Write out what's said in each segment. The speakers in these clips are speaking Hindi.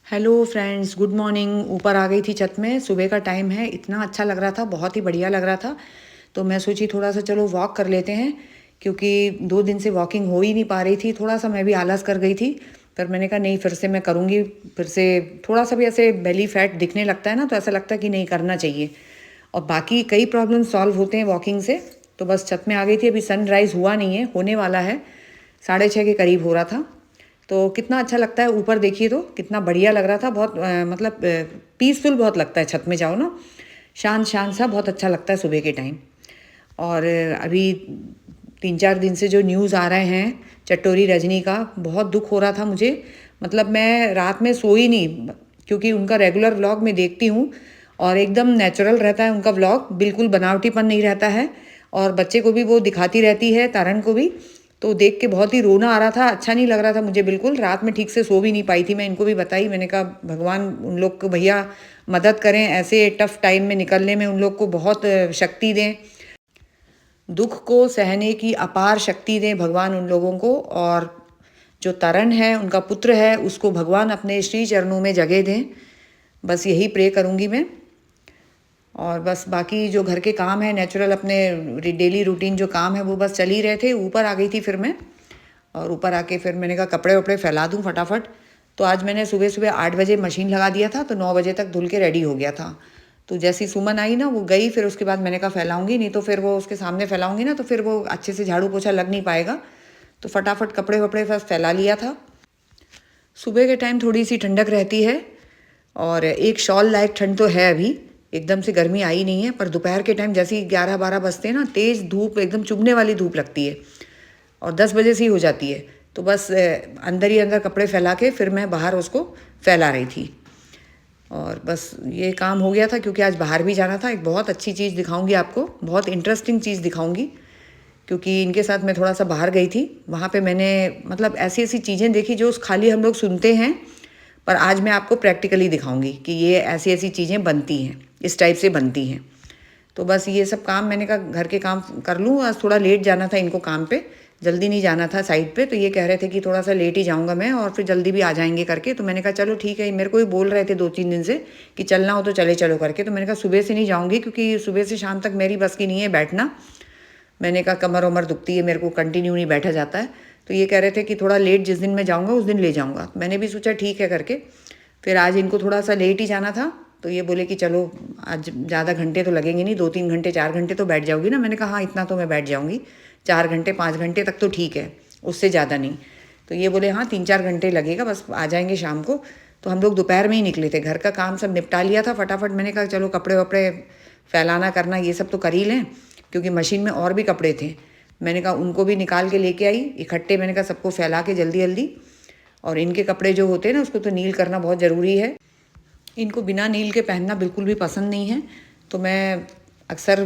Hello friends, good morning. ऊपर आ गई थी छत में, सुबह का टाइम है। इतना अच्छा लग रहा था, बहुत ही बढ़िया लग रहा था। तो मैं सोची थोड़ा सा चलो वॉक कर लेते हैं, क्योंकि 2 दिन से वॉकिंग हो ही नहीं पा रही थी। थोड़ा सा मैं भी आलस कर गई थी, पर मैंने कहा नहीं, फिर से मैं करूँगी। फिर से थोड़ा सा भी ऐसे बेली फैट दिखने लगता है ना, तो ऐसा लगता है कि नहीं, करना चाहिए। और बाकी कई प्रॉब्लम सॉल्व होते हैं वॉकिंग से। तो बस छत में आ गई थी। अभी सनराइज़ हुआ नहीं है, होने वाला है। 6:30 के करीब हो रहा था। तो कितना अच्छा लगता है ऊपर, देखिए तो कितना बढ़िया लग रहा था। बहुत मतलब पीसफुल बहुत लगता है छत में जाओ ना, शांत शांत सा, बहुत अच्छा लगता है सुबह के टाइम। और अभी 3-4 दिन से जो न्यूज़ आ रहे हैं चटोरी रजनी का, बहुत दुख हो रहा था मुझे। मतलब मैं रात में सोई नहीं, क्योंकि उनका रेगुलर व्लॉग मैं देखती हूँ और एकदम नेचुरल रहता है उनका व्लॉग, बिल्कुल बनावटीपन नहीं रहता है। और बच्चे को भी वो दिखाती रहती है, तारण को भी। तो देख के बहुत ही रोना आ रहा था, अच्छा नहीं लग रहा था मुझे बिल्कुल। रात में ठीक से सो भी नहीं पाई थी। मैं इनको भी बताई, मैंने कहा भगवान उन लोग को भैया मदद करें, ऐसे टफ टाइम में निकलने में उन लोग को बहुत शक्ति दें, दुख को सहने की अपार शक्ति दें भगवान उन लोगों को। और जो तरण है, उनका पुत्र है, उसको भगवान अपने श्री चरणों में जगह दें। बस यही प्रे करूँगी मैं। और बस बाकी जो घर के काम है, नेचुरल अपने डेली रूटीन जो काम है, वो बस चल ही रहे थे। ऊपर आ गई थी फिर मैं, और ऊपर आके फिर मैंने कहा कपड़े वपड़े फैला दूँ फटाफट। तो आज मैंने सुबह सुबह 8 बजे मशीन लगा दिया था, तो 9 बजे तक धुल के रेडी हो गया था। तो जैसी सुमन आई ना, वो गई, फिर उसके बाद मैंने कहा फैलाऊंगी नहीं, तो फिर वो उसके सामने फैलाऊंगी ना, तो फिर वो अच्छे से झाड़ू पोछा लग नहीं पाएगा। तो फटाफट कपड़े वपड़े बस फैला लिया था। सुबह के टाइम थोड़ी सी ठंडक रहती है, और एक शॉल लायक ठंड तो है अभी, एकदम से गर्मी आई नहीं है। पर दोपहर के टाइम जैसे ही 11-12 बजते हैं ना, तेज़ धूप, एकदम चुभने वाली धूप लगती है, और 10 बजे से ही हो जाती है। तो बस अंदर ही अंदर कपड़े फैला के फिर मैं बाहर उसको फैला रही थी। और बस ये काम हो गया था, क्योंकि आज बाहर भी जाना था। एक बहुत अच्छी चीज़ दिखाऊंगी आपको, बहुत इंटरेस्टिंग चीज़ दिखाऊंगी, क्योंकि इनके साथ मैं थोड़ा सा बाहर गई थी। वहाँ पे मैंने मतलब ऐसी ऐसी चीज़ें देखी जो खाली हम लोग सुनते हैं, पर आज मैं आपको प्रैक्टिकली दिखाऊंगी कि ये ऐसी ऐसी चीज़ें बनती हैं, इस टाइप से बनती हैं। तो बस ये सब काम मैंने कहा घर के काम कर लूँ। आज थोड़ा लेट जाना था इनको काम पे, जल्दी नहीं जाना था साइड पे। तो ये कह रहे थे कि थोड़ा सा लेट ही जाऊँगा मैं, और फिर जल्दी भी आ जाएंगे करके। तो मैंने कहा चलो ठीक है। मेरे को भी बोल रहे थे 2-3 दिन से कि चलना हो तो चले चलो करके। तो मैंने कहा सुबह से नहीं जाऊँगी, क्योंकि सुबह से शाम तक मेरी बस की नहीं है बैठना। मैंने कहा कमर वमर दुखती है, मेरे को कंटिन्यू नहीं बैठा जाता है। तो ये कह रहे थे कि थोड़ा लेट जिस दिन मैं जाऊँगा उस दिन ले जाऊँगा। मैंने भी सोचा ठीक है करके। फिर आज इनको थोड़ा सा लेट ही जाना था, तो ये बोले कि चलो आज ज़्यादा घंटे तो लगेंगे नहीं, 2-3 घंटे 4 घंटे तो बैठ जाओगी ना। मैंने कहा हाँ, इतना तो मैं बैठ जाऊँगी, 4 घंटे 5 घंटे तक तो ठीक है, उससे ज़्यादा नहीं। तो ये बोले हाँ 3-4 घंटे लगेगा, बस आ जाएंगे शाम को। तो हम लोग दोपहर में ही निकले थे, घर का काम सब निपटा लिया था फटाफट। मैंने कहा चलो कपड़े वपड़े फैलाना करना ये सब तो कर ही लें, क्योंकि मशीन में और भी कपड़े थे। मैंने कहा उनको भी निकाल के लेके आई इकट्ठे। मैंने कहा सबको फैला के जल्दी जल्दी। और इनके कपड़े जो होते हैं ना, उसको तो नील करना बहुत ज़रूरी है। इनको बिना नील के पहनना बिल्कुल भी पसंद नहीं है। तो मैं अक्सर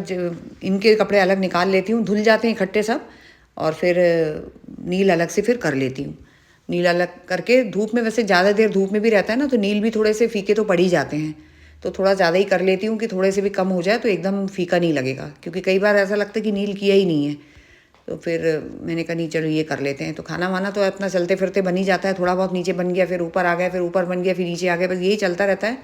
इनके कपड़े अलग निकाल लेती हूँ, धुल जाते हैं इकट्ठे सब, और फिर नील अलग से फिर कर लेती हूँ। नील अलग करके धूप में, वैसे ज़्यादा देर धूप में भी रहता है ना, तो नील भी थोड़े से फीके तो पड़ ही जाते हैं। तो थोड़ा ज़्यादा ही कर लेती हूँ कि थोड़े से भी कम हो जाए तो एकदम फीका नहीं लगेगा, क्योंकि कई बार ऐसा लगता है कि नील किया ही नहीं है। तो फिर मैंने कहा नहीं चलो ये कर लेते हैं। तो खाना वाना तो अपना चलते फिरते बन ही जाता है, थोड़ा बहुत नीचे बन गया, फिर ऊपर आ गया, फिर ऊपर बन गया, फिर नीचे आ गया, बस यही चलता रहता है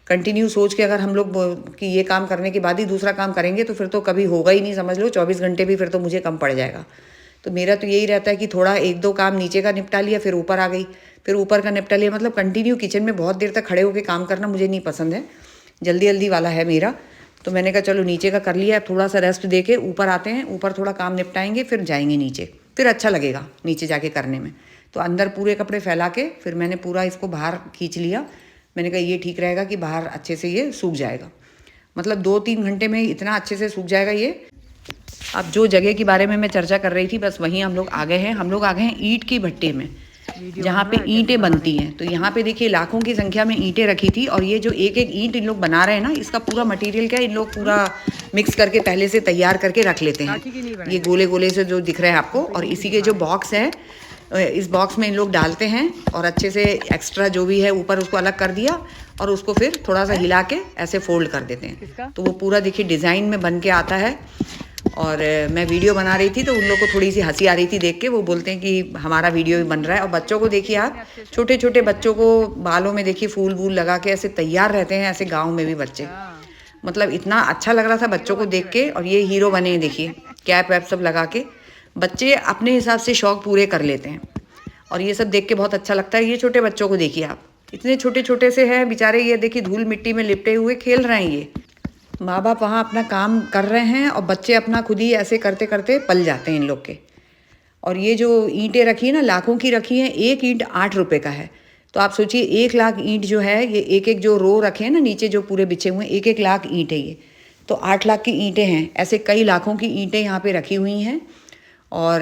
कंटिन्यू। सोच के अगर हम लोग कि ये काम करने के बाद ही दूसरा काम करेंगे, तो फिर तो कभी होगा ही नहीं, समझ लो 24 घंटे भी फिर तो मुझे कम पड़ जाएगा। तो मेरा तो यही रहता है कि थोड़ा 1-2 काम नीचे का निपटा लिया, फिर ऊपर आ गई, फिर ऊपर का निपटा लिया। मतलब कंटिन्यू किचन में बहुत देर तक खड़े होकर काम करना मुझे नहीं पसंद है, जल्दी जल्दी वाला है मेरा। तो मैंने कहा चलो नीचे का कर लिया, थोड़ा सा रेस्ट दे के ऊपर आते हैं, ऊपर थोड़ा काम निपटाएंगे, फिर जाएंगे नीचे, फिर अच्छा लगेगा नीचे जाके करने में। तो अंदर पूरे कपड़े फैला के फिर मैंने पूरा इसको बाहर खींच लिया। मैंने कहा ये ठीक रहेगा कि बाहर अच्छे से ये सूख जाएगा, मतलब 2-3 घंटे में इतना अच्छे से सूख जाएगा ये। अब जो जगह के बारे में मैं चर्चा कर रही थी, बस वहीं हम लोग आ गए हैं। हम लोग आ गए हैं ईंट की भट्टे में, जहाँ पे ईंटें बनती हैं। तो यहाँ पे देखिए लाखों की संख्या में ईंटें रखी थी, और ये जो एक एक ईंट इन लोग बना रहे हैं ना, इसका पूरा मटेरियल क्या है, इन लोग पूरा मिक्स करके पहले से तैयार करके रख लेते हैं। ये गोले गोले से जो दिख रहे हैं आपको, और इसी के जो बॉक्स है, इस बॉक्स में इन लोग डालते हैं, और अच्छे से एक्स्ट्रा जो भी है ऊपर उसको अलग कर दिया, और उसको फिर थोड़ा सा हिला के ऐसे फोल्ड कर देते हैं। तो वो पूरा देखिए डिज़ाइन में बन के आता है, और मैं वीडियो बना रही थी तो उन लोग को थोड़ी सी हंसी आ रही थी देख के। वो बोलते हैं कि हमारा वीडियो भी बन रहा है। और बच्चों को देखिए आप, छोटे छोटे बच्चों को बालों में देखिए फूल वूल लगा के ऐसे तैयार रहते हैं, ऐसे गाँव में भी बच्चे। मतलब इतना अच्छा लग रहा था बच्चों को देख के। और ये हीरो बने हैं देखिए, कैप वैप सब लगा के। बच्चे अपने हिसाब से शौक पूरे कर लेते हैं और ये सब देख के बहुत अच्छा लगता है। ये छोटे बच्चों को देखिए आप, इतने छोटे छोटे से हैं बेचारे। ये देखिए धूल मिट्टी में लिपटे हुए खेल रहे हैं। ये माँ बाप वहाँ अपना काम कर रहे हैं और बच्चे अपना खुद ही ऐसे करते करते पल जाते हैं इन लोग के। और ये जो ईंटें रखी है ना, लाखों की रखी हैं। एक ईंट 8 रुपये का है। तो आप सोचिए 1 लाख ईंट जो है, ये एक एक जो रो रखे हैं ना नीचे जो पूरे बिछे हुए हैं, 1 1 लाख ईंट है ये। तो 8 लाख की ईंटें हैं। ऐसे कई लाखों की ईंटें यहाँ पे रखी हुई हैं। और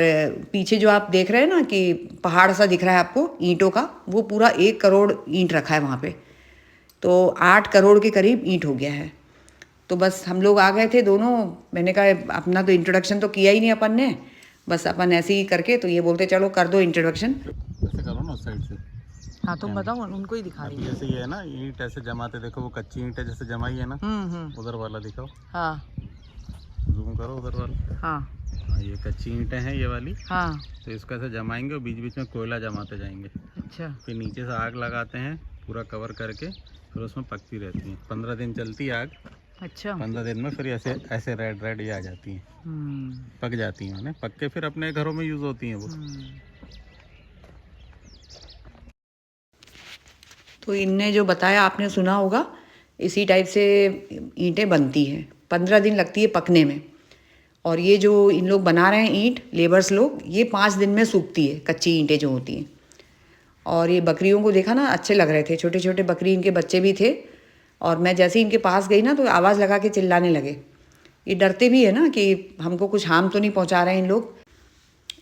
पीछे जो आप देख रहे हैं ना कि पहाड़ सा दिख रहा है आपको ईंटों का, वो पूरा 1 करोड़ ईंट रखा है वहाँ पे। तो 8 करोड़ के करीब ईंट हो गया है। तो बस हम लोग आ गए थे दोनों। मैंने कहा अपना तो इंट्रोडक्शन तो किया ही नहीं अपन ने, बस अपन ऐसे ही करके। तो ये बोलते चलो कर दो इंट्रोडक्शन। ऐसे करो ना उस साइड से। हाँ तुम बताओ, उनको ही दिखा रही है। जैसे ये है ना ईंट ऐसे जमाते, देखो वो कच्ची ईंट है जैसे जमाई है ना, उधर वाला दिखाओ। हाँ जूम करो उधर वाला। हाँ हाँ ये कच्ची ईंटें हैं ये वाली। हाँ। तो इसको ऐसे जमाएंगे और बीच बीच में कोयला जमाते जाएंगे। अच्छा। फिर नीचे से आग लगाते हैं पूरा कवर करके, फिर उसमें पकती रहती हैं। 15 दिन चलती है आग। अच्छा। 15 दिन में फिर ऐसे ऐसे रेड रेड ये आ जाती हैं, पक जाती हैं। मैंने पक के फिर अपने घरों में यूज़ होती हैं वो। तो इनने जो बताया आपने सुना होगा, इसी टाइप से ईंटें बनती हैं। 15 दिन लगती है पकने में। और ये जो इन लोग बना रहे हैं ईंट, लेबर्स लोग, ये 5 दिन में सूखती है कच्ची ईंटें जो होती हैं। और ये बकरियों को देखा ना, अच्छे लग रहे थे, छोटे छोटे बकरी इनके बच्चे भी थे। और मैं जैसे ही इनके पास गई ना तो आवाज़ लगा के चिल्लाने लगे। ये डरते भी है ना कि हमको कुछ हार्म तो नहीं पहुंचा रहे हैं इन लोग।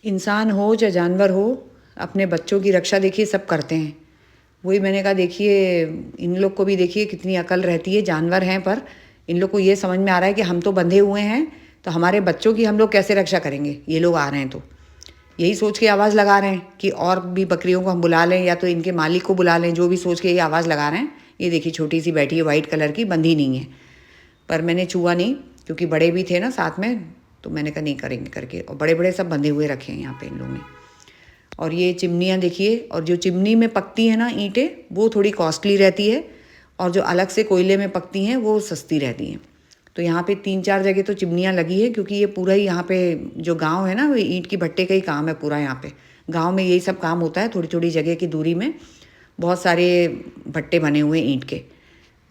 इंसान हो चाहे जानवर हो, अपने बच्चों की रक्षा देखिए सब करते हैं। वही मैंने कहा देखिए इन लोग को भी देखिए कितनी अकल रहती है। जानवर हैं पर इन लोग को ये समझ में आ रहा है कि हम तो बंधे हुए हैं, तो हमारे बच्चों की हम लोग कैसे रक्षा करेंगे। ये लोग आ रहे हैं तो यही सोच के आवाज़ लगा रहे हैं कि और भी बकरियों को हम बुला लें या तो इनके मालिक को बुला लें, जो भी सोच के ये आवाज़ लगा रहे हैं। ये देखिए छोटी सी बैठी है वाइट कलर की, बंधी नहीं है। पर मैंने छुआ नहीं क्योंकि बड़े भी थे ना साथ में, तो मैंने कहा नहीं करेंगे करके। और बड़े बड़े सब बंधे हुए रखे हैं यहाँ पे इन लोगों ने। और ये चिमनियाँ देखिए, और जो चिमनी में पकती हैं ना ईंटें, वो थोड़ी कॉस्टली रहती है। और जो अलग से कोयले में पकती हैं वो सस्ती रहती हैं। तो यहाँ पे 3 4 जगह तो चिमनियाँ लगी है, क्योंकि ये पूरा ही यहाँ पे जो गांव है ना, वो ईंट की भट्टे का ही काम है पूरा। यहाँ पे गांव में यही सब काम होता है। थोड़ी थोड़ी जगह की दूरी में बहुत सारे भट्टे बने हुए ईंट के,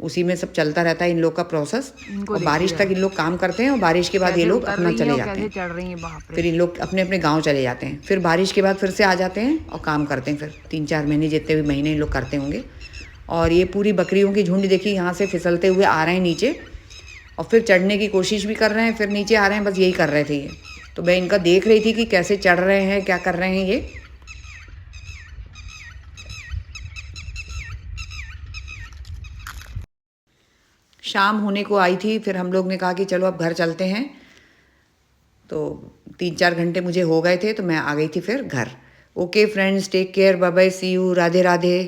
उसी में सब चलता रहता है इन लोग का प्रोसेस। और बारिश तक इन लोग काम करते हैं और बारिश के बाद ये लोग अपना चले जाते हैं। फिर इन लोग अपने अपने गांव चले जाते हैं। फिर बारिश के बाद फिर से आ जाते हैं और काम करते हैं। फिर 3 4 महीने, जितने भी महीने इन लोग करते होंगे। और ये पूरी बकरियों की झुंड देखिए यहाँ से फिसलते हुए आ रहे हैं नीचे, और फिर चढ़ने की कोशिश भी कर रहे हैं, फिर नीचे आ रहे हैं। बस यही कर रहे थे ये। तो मैं इनका देख रही थी कि कैसे चढ़ रहे हैं, क्या कर रहे हैं ये। शाम होने को आई थी, फिर हम लोग ने कहा कि चलो अब घर चलते हैं। तो 3 4 घंटे मुझे हो गए थे, तो मैं आ गई थी फिर घर। Okay friends, take care, bye bye, see you, Radhe Radhe.